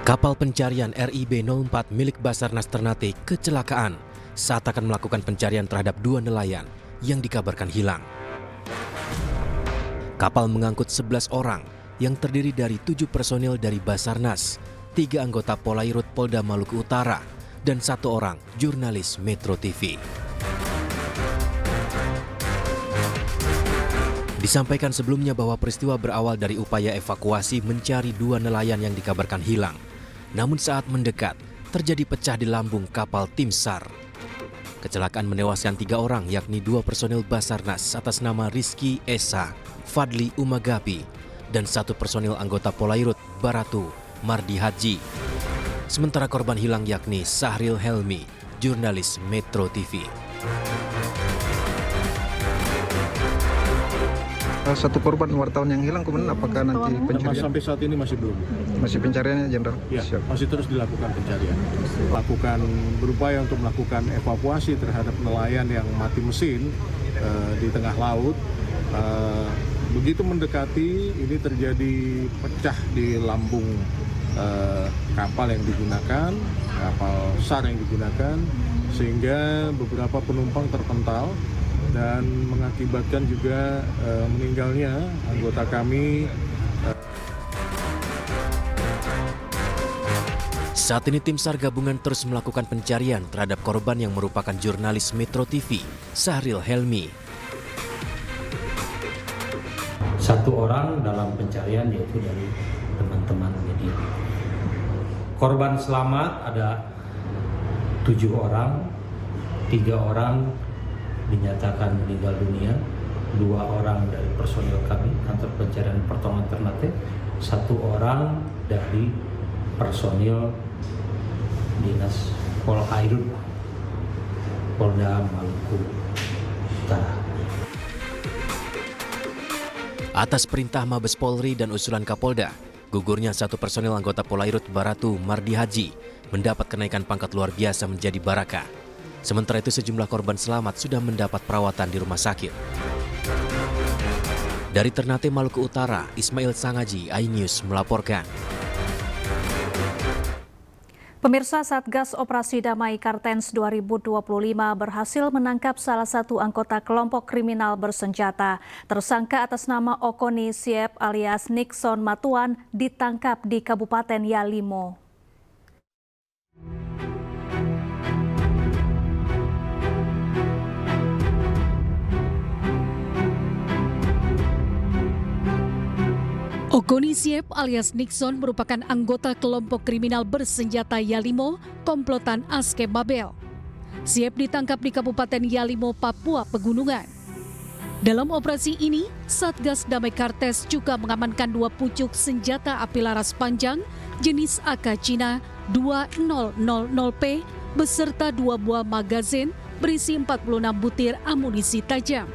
Kapal pencarian RIB-04 milik Basarnas Ternate kecelakaan saat akan melakukan pencarian terhadap 2 nelayan yang dikabarkan hilang. Kapal mengangkut 11 orang yang terdiri dari 7 personil dari Basarnas, 3 anggota Polairut Polda Maluku Utara, dan 1 orang jurnalis Metro TV. Disampaikan sebelumnya bahwa peristiwa berawal dari upaya evakuasi mencari 2 nelayan yang dikabarkan hilang. Namun saat mendekat, terjadi pecah di lambung kapal tim SAR. Kecelakaan menewaskan 3 orang, yakni 2 personil Basarnas atas nama Rizky Esa, Fadli Umagapi, dan 1 personil anggota Polairut Baratu Mardi Haji. Sementara korban hilang yakni Sahril Helmi, jurnalis Metro TV. Satu korban wartawan yang hilang, kemudian apakah nanti pencarian? Sampai saat ini masih belum. Masih pencariannya, Jenderal? Ya, masih terus dilakukan pencarian. Berupaya untuk melakukan evakuasi terhadap nelayan yang mati mesin di tengah laut. Begitu mendekati, ini terjadi pecah di lambung kapal yang digunakan, kapal SAR yang digunakan, sehingga beberapa penumpang terpental dan mengakibatkan juga meninggalnya anggota kami. Saat ini tim SAR gabungan terus melakukan pencarian terhadap korban yang merupakan jurnalis Metro TV, Sahril Helmi. 1 orang dalam pencarian yaitu dari teman-teman media. Korban selamat ada 7 orang, 3 orang dinyatakan meninggal dunia, 2 orang dari personil kami, kantor pencarian pertolongan Ternate, 1 orang dari personil dinas Polairut Polda Maluku Utara. Atas perintah Mabes Polri dan usulan Kapolda, gugurnya 1 personil anggota Polairut Baratu Mardi Haji mendapat kenaikan pangkat luar biasa menjadi Baraka. Sementara itu sejumlah korban selamat sudah mendapat perawatan di rumah sakit. Dari Ternate, Maluku Utara, Ismail Sangaji, iNews melaporkan. Pemirsa, Satgas Operasi Damai Kartens 2025 berhasil menangkap salah satu anggota kelompok kriminal bersenjata. Tersangka atas nama Okoni Siep alias Nixon Matuan ditangkap di Kabupaten Yalimo. Okoni Siep alias Nixon merupakan anggota kelompok kriminal bersenjata Yalimo, komplotan Aske Babel. Siep ditangkap di Kabupaten Yalimo, Papua Pegunungan. Dalam operasi ini, Satgas Damai Kartens juga mengamankan 2 pucuk senjata api laras panjang jenis AK Cina 2000P beserta 2 buah magazin berisi 46 butir amunisi tajam.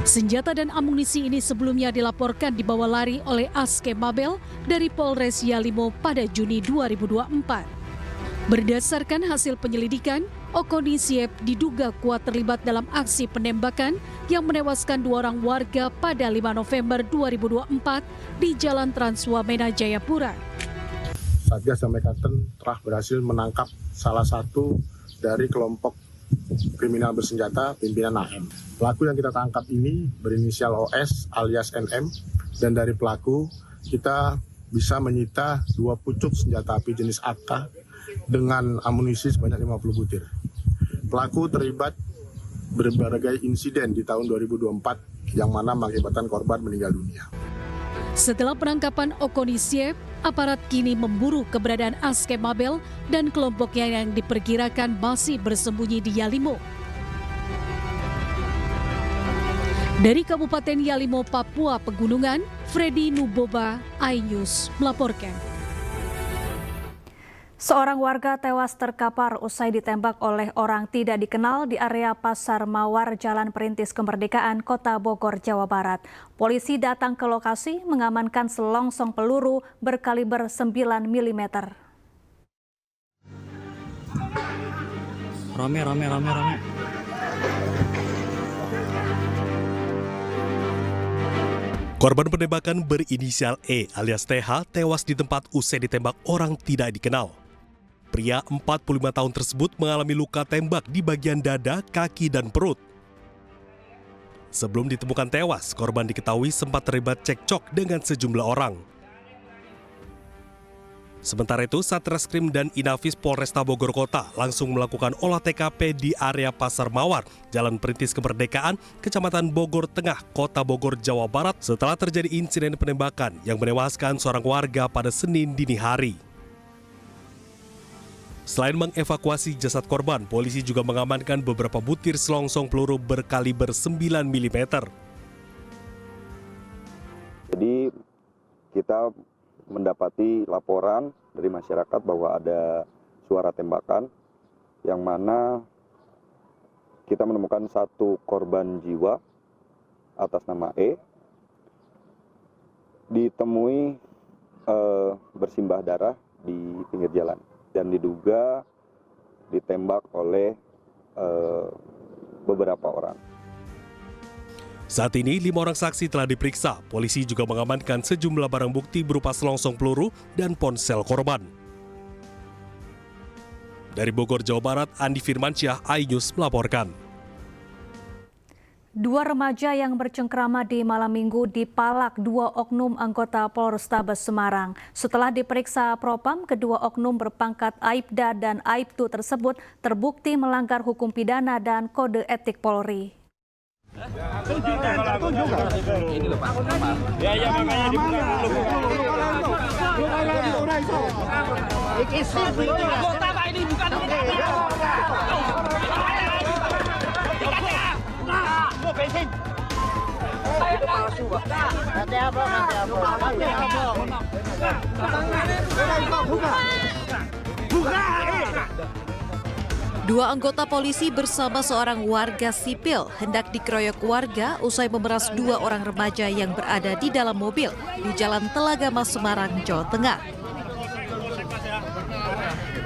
Senjata dan amunisi ini sebelumnya dilaporkan dibawa lari oleh Aske Babel dari Polres Yalimo pada Juni 2024. Berdasarkan hasil penyelidikan, Okoni Siep diduga kuat terlibat dalam aksi penembakan yang menewaskan 2 orang warga pada 5 November 2024 di Jalan Transwamena, Jayapura. Satgas Damai Kartens telah berhasil menangkap salah satu dari kelompok kriminal bersenjata pimpinan AM. Pelaku yang kita tangkap ini berinisial OS alias NM, dan dari pelaku kita bisa menyita 2 pucuk senjata api jenis AK dengan amunisi sebanyak 50 butir. Pelaku terlibat berbagai insiden di tahun 2024 yang mana mengakibatkan korban meninggal dunia. Setelah penangkapan Okoni Siep, aparat kini memburu keberadaan Aske Babel dan kelompoknya yang diperkirakan masih bersembunyi di Yalimo. Dari Kabupaten Yalimo, Papua Pegunungan, Freddy Nuboba, iNews melaporkan. Seorang warga tewas terkapar usai ditembak oleh orang tidak dikenal di area Pasar Mawar, Jalan Perintis Kemerdekaan, Kota Bogor, Jawa Barat. Polisi datang ke lokasi mengamankan selongsong peluru berkaliber 9 mm. Rame. Korban penembakan berinisial E alias TH tewas di tempat usai ditembak orang tidak dikenal. Pria 45 tahun tersebut mengalami luka tembak di bagian dada, kaki, dan perut. Sebelum ditemukan tewas, korban diketahui sempat terlibat cekcok dengan sejumlah orang. Sementara itu, Satreskrim dan Inafis Polresta Bogor Kota langsung melakukan olah TKP di area Pasar Mawar, Jalan Perintis Kemerdekaan, Kecamatan Bogor Tengah, Kota Bogor, Jawa Barat setelah terjadi insiden penembakan yang menewaskan seorang warga pada Senin dini hari. Selain mengevakuasi jasad korban, polisi juga mengamankan beberapa butir selongsong peluru berkaliber 9 mm. Jadi kita mendapati laporan dari masyarakat bahwa ada suara tembakan yang mana kita menemukan satu korban jiwa atas nama E ditemui bersimbah darah di pinggir jalan dan diduga ditembak oleh beberapa orang. Saat ini, 5 orang saksi telah diperiksa. Polisi juga mengamankan sejumlah barang bukti berupa selongsong peluru dan ponsel korban. Dari Bogor, Jawa Barat, Andi Firmansyah, iNews melaporkan. 2 remaja yang bercengkrama di malam minggu dipalak 2 oknum anggota Polrestabes Semarang. Setelah diperiksa Propam, kedua oknum berpangkat Aibda dan Aibtu tersebut terbukti melanggar hukum pidana dan kode etik Polri. Dua anggota polisi bersama seorang warga sipil hendak dikeroyok warga usai memeras 2 orang remaja yang berada di dalam mobil di Jalan Telaga Mas, Semarang, Jawa Tengah.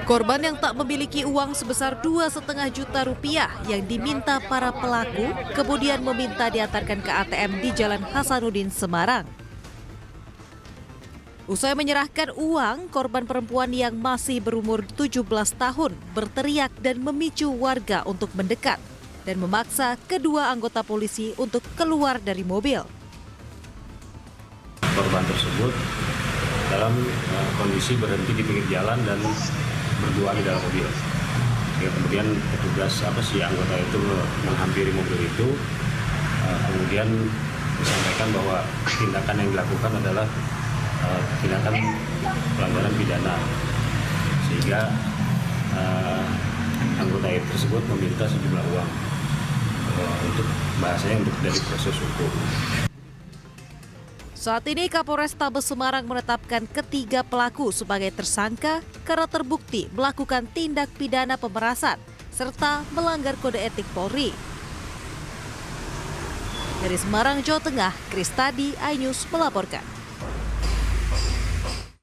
Korban yang tak memiliki uang sebesar 2,5 juta rupiah yang diminta para pelaku kemudian meminta diantarkan ke ATM di Jalan Hasanuddin, Semarang. Usai menyerahkan uang, korban perempuan yang masih berumur 17 tahun berteriak dan memicu warga untuk mendekat dan memaksa kedua anggota polisi untuk keluar dari mobil. Korban tersebut dalam kondisi berhenti di pinggir jalan dan berdua di dalam mobil. Ya, kemudian petugas si anggota itu menghampiri mobil itu, kemudian disampaikan bahwa tindakan yang dilakukan adalah tindakan pelanggaran pidana, sehingga anggota tersebut meminta sejumlah uang untuk bahasanya untuk dari proses hukum. Saat ini Kapolrestabes Semarang menetapkan ketiga pelaku sebagai tersangka karena terbukti melakukan tindak pidana pemerasan serta melanggar kode etik Polri. Dari Semarang, Jawa Tengah, Kristadi, iNews melaporkan.